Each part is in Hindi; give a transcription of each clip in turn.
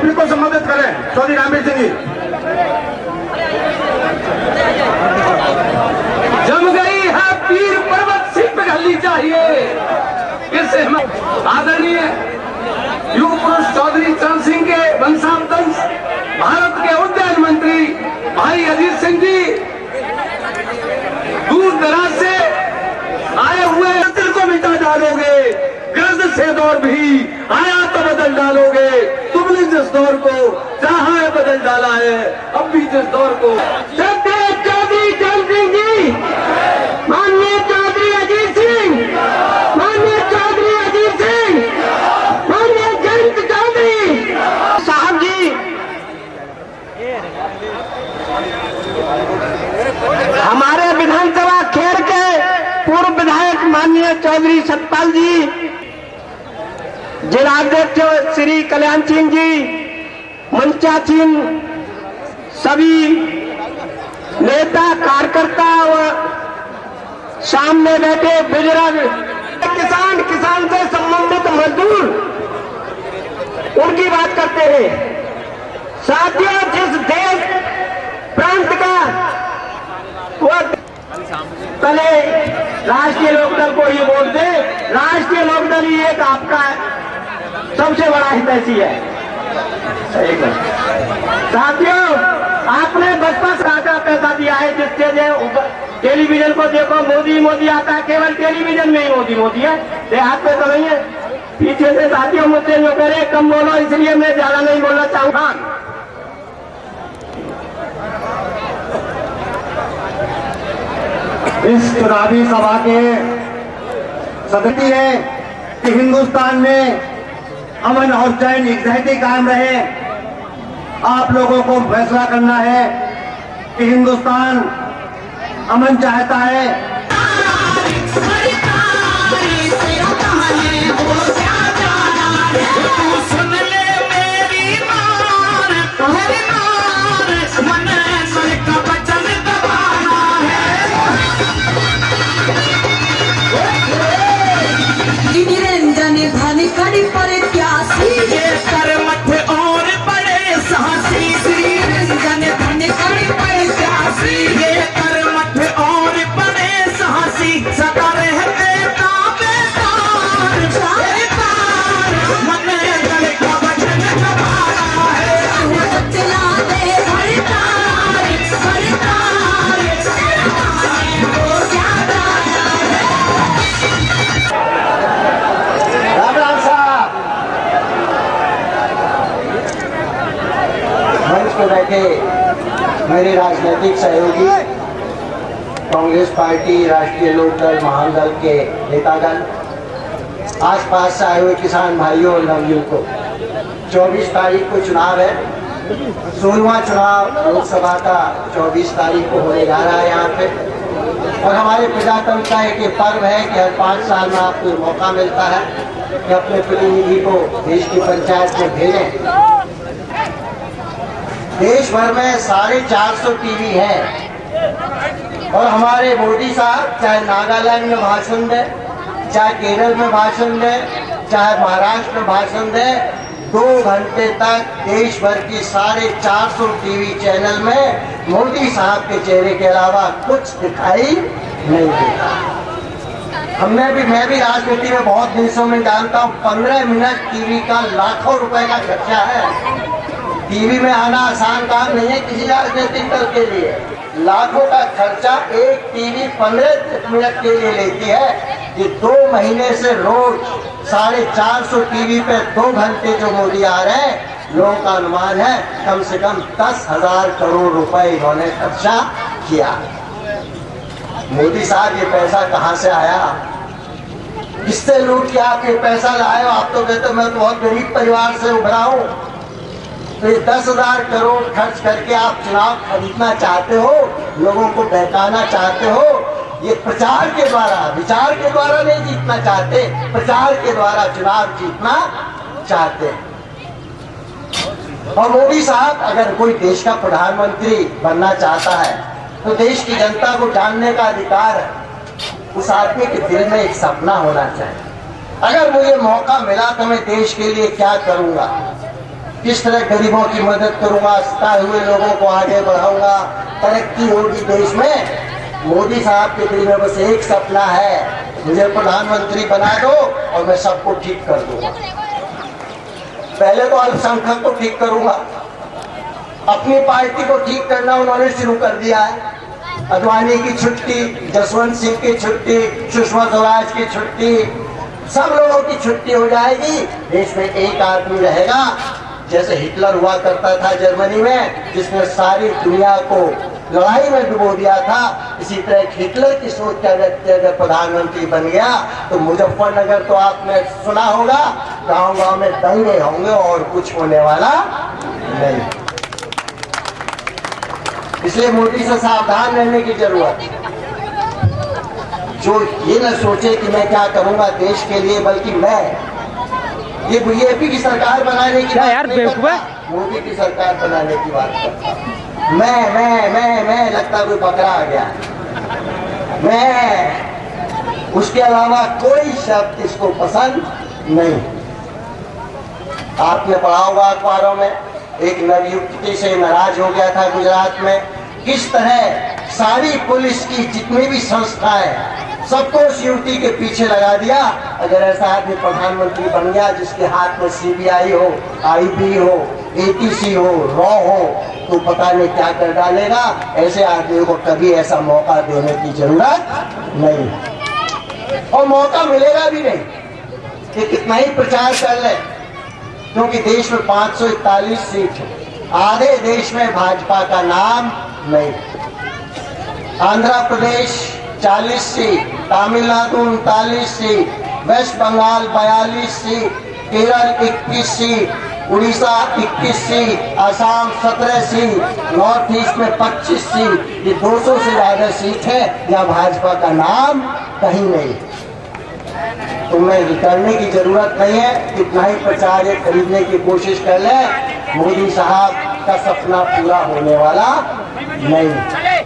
पब्लिक को संबोधित करें। चौधरी रामवीर सिंह जी। जम गई है पीर पर्वत सिर पिघलनी चाहिए। इससे आदरणीय युग पुरुष चौधरी चरण सिंह के वंशावतंश भारत के उद्यान मंत्री भाई अजीत सिंह जी दूर दराज से आए हुए दिल को मिटा डालोगे, गर्द से दौर भी आया तो बदल डालोगे। तुमने जिस दौर को चाहा है बदल डाला है, अब भी जिस दौर को। चौधरी चरण सिंह जी, माननीय चौधरी अजीत सिंह, माननीय चौधरी अजीत सिंह, माननीय जयंत चौधरी साहब जी, हमारे विधानसभा खेर के पूर्व विधायक माननीय चौधरी सतपाल जी, जिलाध्यक्ष श्री कल्याण सिंह जी, मंचासीन सभी नेता कार्यकर्ता व सामने बैठे बुजुर्ग किसान से संबंधित मजदूर, उनकी बात करते हैं। साथियों, जिस देश प्रांत का वह पहले राष्ट्रीय लोकदल को ही वोट दे। राष्ट्रीय लोकदल ही एक आपका सबसे बड़ा हितैषी है। साथियों, आपने बचपन से का पैसा दिया है, जिससे टेलीविजन को देखो मोदी मोदी आता है, केवल टेलीविजन में ही मोदी मोदी है, देहात में तो नहीं है। पीछे से साथियों मुझसे जो करे कम बोलो, इसलिए मैं ज्यादा नहीं बोलना चाहूंगा। इस चुनावी सभा के सदस्य है कि हिंदुस्तान में अमन और चैन एकजहती कायम रहे। आप लोगों को फैसला करना है कि हिंदुस्तान अमन चाहता है। कड़ी परे प्यासी ये कर मठ और बड़े साहसी, श्री रंजन धन कड़ी परे प्यासी ये कर मठ और बड़े साहसी, सदा रहते ताबेदार मन दल का वचन गवाना है। चला दे सरदार सरदार वो क्या गाना है। बैठे मेरे राजनीतिक सहयोगी, कांग्रेस पार्टी, राष्ट्रीय लोकदल, महादल के नेतागण, आसपास से आए हुए किसान भाइयों और नवयुवकों, 24 तारीख को चुनाव है। 16वां चुनाव लोकसभा का 24 तारीख को होने जा रहा है यहाँ पे। और हमारे प्रजातंत्र का एक पर्व है कि हर 5 साल में आपको मौका मिलता है कि अपने प्रतिनिधि को देश की पंचायत में भेजें। देश भर में 450 टीवी है और हमारे मोदी साहब चाहे नागालैंड में भाषण दे, चाहे केरल में भाषण दे, चाहे महाराष्ट्र में भाषण दे, 2 घंटे तक देश भर की 450 टीवी चैनल में मोदी साहब के चेहरे के अलावा कुछ दिखाई नहीं देता। मैं भी राजनीति में बहुत दिनों में जानता हूँ। 15 मिनट टीवी का लाखों रुपए का खर्चा है। टीवी में आना आसान काम नहीं है किसी राजनीतिक दल के लिए। लाखों का खर्चा एक टीवी 15 मिनट के लिए लेती है। कि 2 महीने से रोज 450 टीवी पे 2 घंटे जो मोदी आ रहे हैं, लोगों का अनुमान है कम से कम 10,000 करोड़ रुपए इन्होंने खर्चा किया। मोदी साहब ये पैसा कहाँ से आया? किससे लूट के आप ये पैसा लाए हो? आप तो कहते हो मैं तो बहुत गरीब परिवार से उभरा हूँ। तो ये 10,000 करोड़ खर्च करके आप चुनाव खरीदना चाहते हो, लोगों को बहकाना चाहते हो। ये प्रचार के द्वारा, विचार के द्वारा नहीं जीतना चाहते, प्रचार के द्वारा चुनाव जीतना चाहते हैं। और मोदी साहब अगर कोई देश का प्रधानमंत्री बनना चाहता है तो देश की जनता को जानने का अधिकार है। उस आदमी के दिल में एक सपना होना चाहिए, अगर मुझे मौका मिला तो मैं देश के लिए क्या करूंगा। किस तरह गरीबों की मदद करूंगा, सताए हुए लोगों को आगे बढ़ाऊंगा, तरक्की होगी देश में। मोदी साहब के दिल में बस एक सपना है, मुझे प्रधानमंत्री बना दो और मैं सबको ठीक कर दूंगा। पहले तो अल्पसंख्यक को ठीक करूंगा, अपनी पार्टी को ठीक करना उन्होंने शुरू कर दिया है। अडवाणी की छुट्टी, जसवंत सिंह की छुट्टी, सुषमा स्वराज की छुट्टी, सब लोगों की छुट्टी हो जाएगी। देश में एक आदमी रहेगा, जैसे हिटलर हुआ करता था जर्मनी में, जिसने सारी दुनिया को लड़ाई में डुबो दिया था। इसी तरह हिटलर की सोच का व्यक्ति अगर प्रधानमंत्री बन गया तो मुजफ्फरनगर तो आपने सुना होगा, गांव गांव में दंगे होंगे और कुछ होने वाला नहीं। इसलिए मोदी से सावधान रहने की जरूरत है। जो ये न सोचे कि मैं क्या करूंगा देश के लिए, बल्कि मैं ये बीजेपी की सरकार बनाने की बात नहीं करता, मोदी की सरकार बनाने की बात करता। मैं लगता कोई पकड़ा आ गया। मैं, उसके अलावा कोई शब्द इसको पसंद नहीं। आपने पढ़ा होगा अखबारों में, एक नवयुवती से नाराज हो गया था गुजरात में। किस तरह सारी पुलिस की जितनी भी संस्थाएं सबको उस युवती के पीछे लगा दिया। अगर ऐसा आदमी प्रधानमंत्री बन गया जिसके हाथ में सीबीआई हो, आईबी हो, एटीसी हो, रॉ हो, तो पता नहीं क्या कर डालेगा। ऐसे आदमी को कभी ऐसा मौका देने की जरूरत नहीं, और मौका मिलेगा भी नहीं कि कितना ही प्रचार कर ले, क्योंकि देश में 541 सीट है, आधे देश में भाजपा का नाम नहीं। Andhra Pradesh 40 seat, Tamil Nadu 39 seat, West Bengal 42 seat, Kerala 21 seat, Orissa 21 seat, Assam 17 seat, North East में 25 सीट। ये 200 से ज्यादा सीट है यहाँ भाजपा का नाम कहीं नहीं। तुम्हें करने की जरूरत नहीं है, कितना ही प्रचार ये खरीदने की कोशिश कर ले, मोदी साहब का सपना पूरा होने वाला नहीं।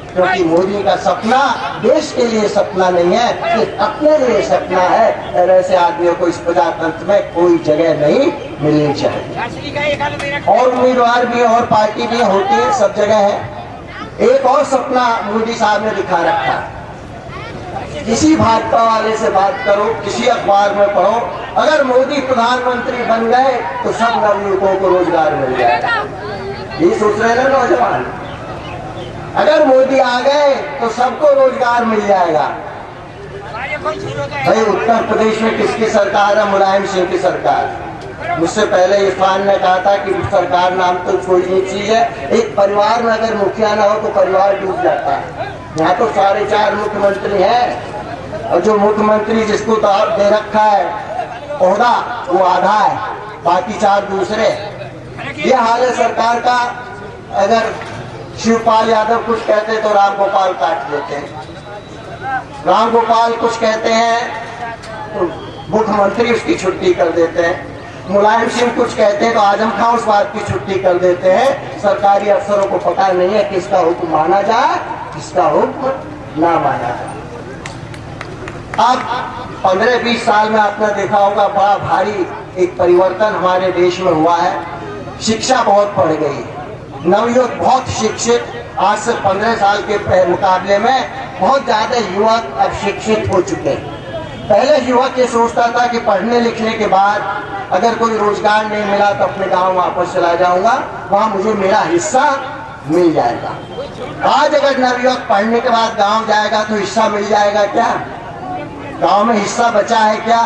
क्योंकि मोदी का सपना देश के लिए सपना नहीं है, सिर्फ अपने लिए सपना है। और ऐसे आदमियों को इस प्रजातंत्र में कोई जगह नहीं मिलनी चाहिए। और उम्मीदवार भी और पार्टी भी होती है, सब जगह है। एक और सपना मोदी साहब ने दिखा रखा है। किसी भाजपा वाले से बात करो, किसी अखबार में पढ़ो, अगर मोदी प्रधानमंत्री बन गए तो सब नवयुवकों को रोजगार मिल जाएगा। ये सोच रहे हैं नौजवान, अगर मोदी आ गए तो सबको रोजगार मिल जाएगा। भाई उत्तर प्रदेश में किसकी सरकार है? मुलायम सिंह की सरकार। मुझसे पहले इरफान ने कहा था कि सरकार नाम तो कोई चीज है, एक परिवार में अगर मुखिया ना हो तो परिवार डूब जाता है। यहाँ तो 4.5 मुख्यमंत्री हैं, और जो मुख्यमंत्री जिसको तो आप दे रखा है ओहदा, वो आधा है, बाकी 4 दूसरे। ये हाल है सरकार का। अगर शिवपाल यादव कुछ कहते तो राम गोपाल काट देते हैं, राम गोपाल कुछ कहते हैं तो मुख्यमंत्री उसकी छुट्टी कर देते हैं, मुलायम सिंह कुछ कहते हैं तो आजम खान उस बात की छुट्टी कर देते हैं। सरकारी अफसरों को पता नहीं है किसका हुक्म माना जाए, किसका हुक्म ना माना जाए। अब 15-20 साल में आपने देखा होगा बड़ा भारी एक परिवर्तन हमारे देश में हुआ है। शिक्षा बहुत बढ़ गई, नवयुवक बहुत शिक्षित, आज से 15 साल के मुकाबले में बहुत ज्यादा युवक अब शिक्षित हो चुके हैं। पहले युवक ये सोचता था कि पढ़ने लिखने के बाद अगर कोई रोजगार नहीं मिला तो अपने गांव वापस चला जाऊंगा, वहां मुझे मेरा हिस्सा मिल जाएगा। आज अगर नवयुवक पढ़ने के बाद गांव जाएगा तो हिस्सा मिल जाएगा क्या? गांव में हिस्सा बचा है क्या?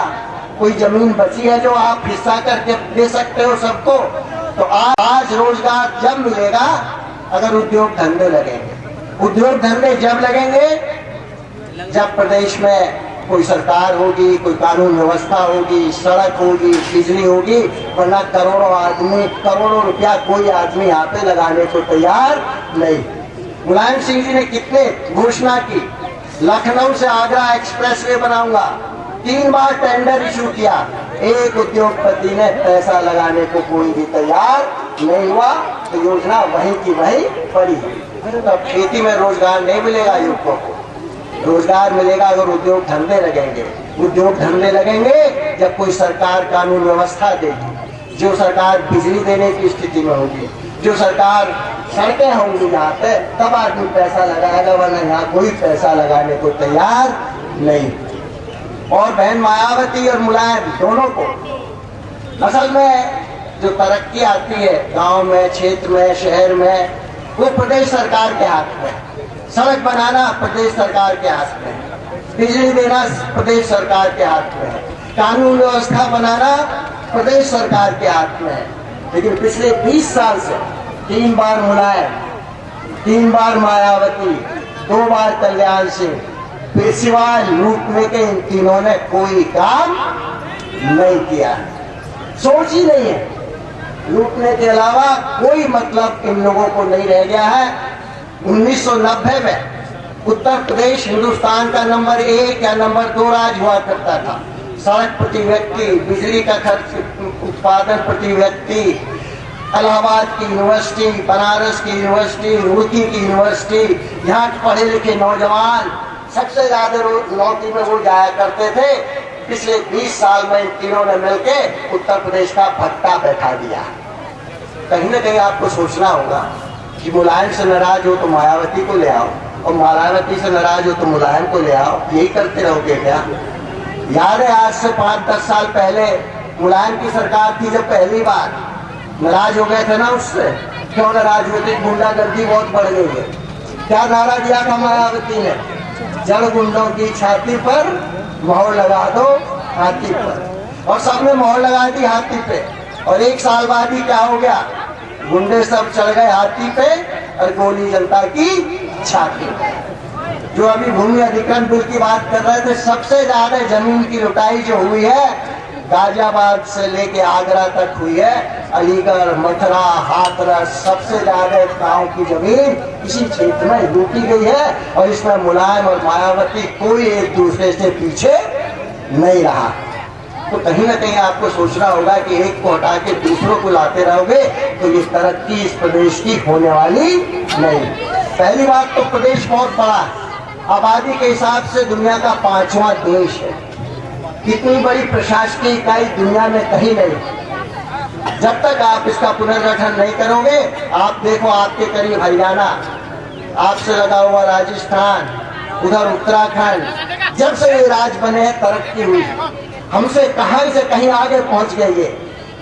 कोई जमीन बची है जो आप हिस्सा करके दे सकते हो सबको? तो आज रोजगार जब मिलेगा अगर उद्योग धंधे लगेंगे। उद्योग धंधे जब लगेंगे जब प्रदेश में कोई सरकार होगी, कोई कानून व्यवस्था होगी, सड़क होगी, बिजली होगी। वरना करोड़ों रुपया कोई आदमी यहाँ पे लगाने को तैयार नहीं। मुलायम सिंह जी ने कितने घोषणा की, लखनऊ से आगरा एक्सप्रेसवे बनाऊंगा, 3 बार टेंडर इशू किया, एक उद्योगपति ने पैसा लगाने को कोई भी तैयार नहीं हुआ। तो योजना वहीं की वहीं पड़ी। तो खेती में रोजगार नहीं मिलेगा युवकों को, रोजगार मिलेगा अगर उद्योग धंधे लगेंगे। उद्योग धंधे लगेंगे जब कोई सरकार कानून व्यवस्था देगी, जो सरकार बिजली देने की स्थिति में होगी, जो सरकार सड़कें होंगी जहाँ पे, तब आदमी पैसा लगाएगा, वरना यहाँ कोई पैसा लगाने को तैयार नहीं। और बहन मायावती और मुलायम दोनों को असल में जो तरक्की आती है गांव में, क्षेत्र में, शहर में, वो प्रदेश सरकार के हाथ में। सड़क बनाना प्रदेश सरकार के हाथ में, बिजली देना प्रदेश सरकार के हाथ में, कानून व्यवस्था बनाना प्रदेश सरकार के हाथ में है। लेकिन पिछले 20 साल से 3 बार मुलायम, 3 बार मायावती, 2 बार कल्याण सिंह, फिर सिवाय लूटने के इन तीनों ने कोई काम नहीं किया, सोच ही नहीं है। लूटने के अलावा कोई मतलब इन लोगों को नहीं रह गया है। 1990 में उत्तर प्रदेश हिंदुस्तान का नंबर 1 या नंबर 2 राज्य हुआ करता था। सड़क प्रति व्यक्ति, बिजली का खर्च, उत्पादन प्रति व्यक्ति, इलाहाबाद की यूनिवर्सिटी, बनारस की यूनिवर्सिटी, रुड़की की यूनिवर्सिटी, यहाँ पढ़े लिखे नौजवान सबसे ज्यादा नौकरी में वो जाया करते थे। पिछले 20 साल में इन तीनों ने मिलकर उत्तर प्रदेश का भट्टा बैठा दिया। कहीं ना कहीं आपको सोचना होगा कि मुलायम से नाराज हो तो मायावती को ले आओ, और मायावती से नाराज हो तो मुलायम को ले आओ, यही करते रहोगे क्या? याद है आज से 5-10 साल पहले मुलायम की सरकार थी, जब पहली बार नाराज हो गए थे ना उससे। क्यों नाराज हुए थे? गुंडागर्दी बहुत बढ़ गई है। क्या नारा दिया था मायावती ने? जड़ गुंडों की छाती पर मोहर लगा दो हाथी पर, और सबने मोहर लगा दी हाथी पे। और 1 साल बाद ही क्या हो गया? गुंडे सब चढ़ गए हाथी पे और गोली जनता की छाती पे। जो अभी भूमि अधिग्रहण बिल की बात कर रहे थे, सबसे ज्यादा जमीन की लुटाई जो हुई है गाजियाबाद से लेके आगरा तक हुई है। अलीगढ़, मथुरा, हाथरस, सबसे ज्यादा गांव की जमीन इसी क्षेत्र में लूटी गई है। और इसमें मुलायम और मायावती कोई एक दूसरे से पीछे नहीं रहा। तो कहीं ना कहीं आपको सोचना होगा कि एक को हटा के दूसरों को लाते रहोगे तो ये तरक्की इस प्रदेश की होने वाली नहीं। पहली बात तो प्रदेश बहुत बड़ा है, आबादी के हिसाब से दुनिया का 5वां देश है। इतनी बड़ी प्रशासकीय इकाई दुनिया में कहीं नहीं। जब तक आप इसका पुनर्गठन नहीं करोगे, आप देखो आपके करीब हरियाणा, आपसे लगा हुआ राजस्थान, उधर उत्तराखंड, जब से ये राज्य बने हैं तरक्की हुई। हमसे कहां से कहीं आगे पहुंच गए ये,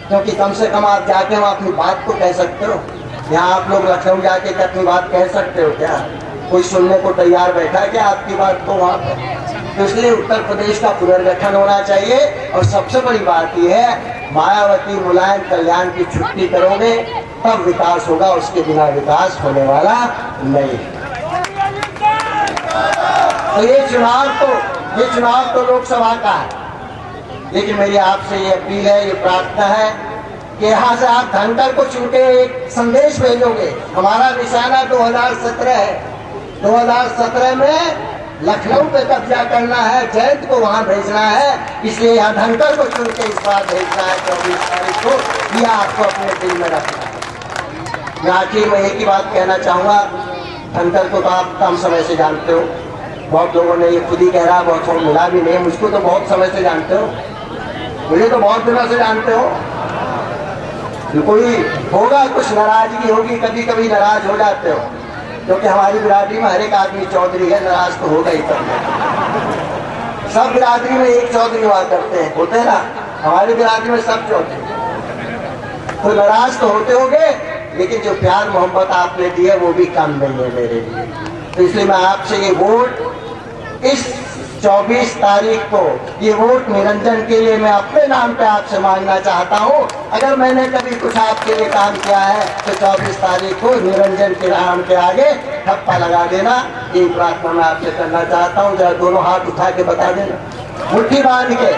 क्योंकि कम से कम आप जाके वहां अपनी बात तो कह सकते हो। यहाँ आप लोग लखनऊ जाके अपनी बात कह सकते हो क्या? कोई सुनने को तैयार बैठा है क्या आपकी बात? तो वहां पर तो इसलिए उत्तर प्रदेश का पुनर्गठन होना चाहिए। और सबसे बड़ी बात यह है, मायावती, मुलायम, कल्याण की छुट्टी करोगे तब विकास होगा, उसके बिना विकास होने वाला नहीं। तो ये चुनाव तो लोकसभा का है, लेकिन मेरी आपसे ये अपील है, ये प्रार्थना है कि यहाँ से आप धनकर को चुन के एक संदेश भेजोगे। हमारा निशाना 2017 है। 2017 में लखनऊ पे कब्जा करना है, जयंत को वहां भेजना है, इसलिए यहाँ धनकर को चुन के इस बार भेजना है 24 तारीख को। यह आपको अपने दिल में रखना है। मैं आखिर में एक ही बात कहना चाहूँगा, धनकर को तो आप कम समय से जानते हो, बहुत लोगों ने ये खुद ही कह रहा, बहुत समय मिला भी नहीं। मुझको तो बहुत समय से जानते हो, मुझे तो बहुत दिनों से जानते हो। कोई होगा, कुछ नाराजगी होगी, कभी कभी नाराज हो जाते हो, क्योंकि हमारी बिरादरी में हर एक आदमी चौधरी है, नाराज तो होगा ही करना। सब बिरादरी में एक चौधरी हुआ करते हैं, होते ना, हमारी बिरादरी में सब चौधरी। तो नाराज तो होते होंगे, लेकिन जो प्यार मोहब्बत आपने दिया वो भी कम नहीं है मेरे लिए। तो इसलिए मैं आपसे ये वोट इस 24 तारीख को, ये वोट निरंजन के लिए मैं अपने नाम पे आपसे मांगना चाहता हूँ। अगर मैंने कभी कुछ आपके लिए काम किया है तो 24 तारीख को निरंजन के नाम के आगे ठप्पा लगा देना। ये प्रार्थना मैं आपसे करना चाहता हूँ। जरा दोनों हाथ उठा के बता देना, मुट्ठी बांध के।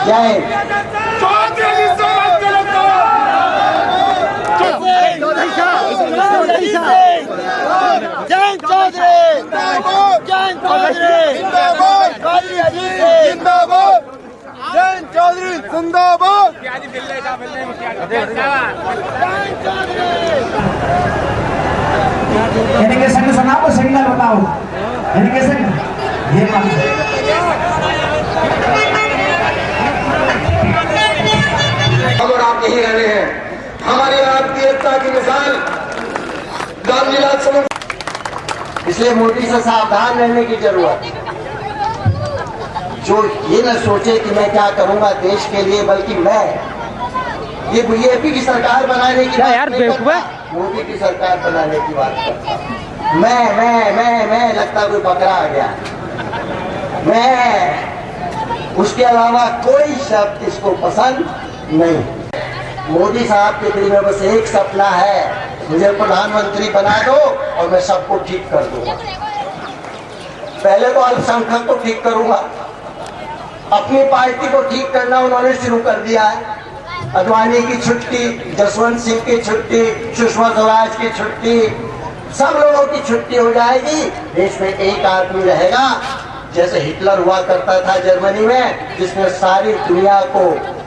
जय जयंत चौधरी जिंदाबाद, जयंत चौधरी जिंदाबाद। इनके संग सुनाओ, सिंगल बताओ इनके संग। ये अगर आप इसलिए मोदी से सावधान रहने की जरूरत है। जो ये न सोचे कि मैं क्या करूंगा देश के लिए, बल्कि मैं ये बीजेपी की सरकार बनाने की बात नहीं करता, मोदी की सरकार बनाने की बात करता। मैं लगता कोई बकरा आ गया। मैं, उसके अलावा कोई शब्द इसको पसंद नहीं। मोदी साहब के दिल में बस एक सपना है, मुझे प्रधानमंत्री बना दो और मैं सबको ठीक कर दूंगा। पहले तो अल्पसंख्यक को ठीक करूंगा, अपनी पार्टी को ठीक करना उन्होंने शुरू कर दिया है। अडवाणी की छुट्टी, जसवंत सिंह की छुट्टी, सुषमा स्वराज की छुट्टी, सब लोगों की छुट्टी हो जाएगी। देश में एक आदमी रहेगा, जैसे हिटलर हुआ करता था जर्मनी में, जिसने सारी दुनिया को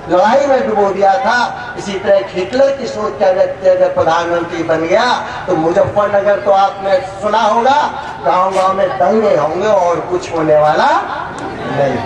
लड़ाई में डुबो दिया था। इसी तरह हिटलर की सोच का व्यक्ति अगर प्रधानमंत्री बन गया तो मुजफ्फरनगर तो आपने सुना होगा, गांव-गांव में दंगे होंगे और कुछ होने वाला नहीं।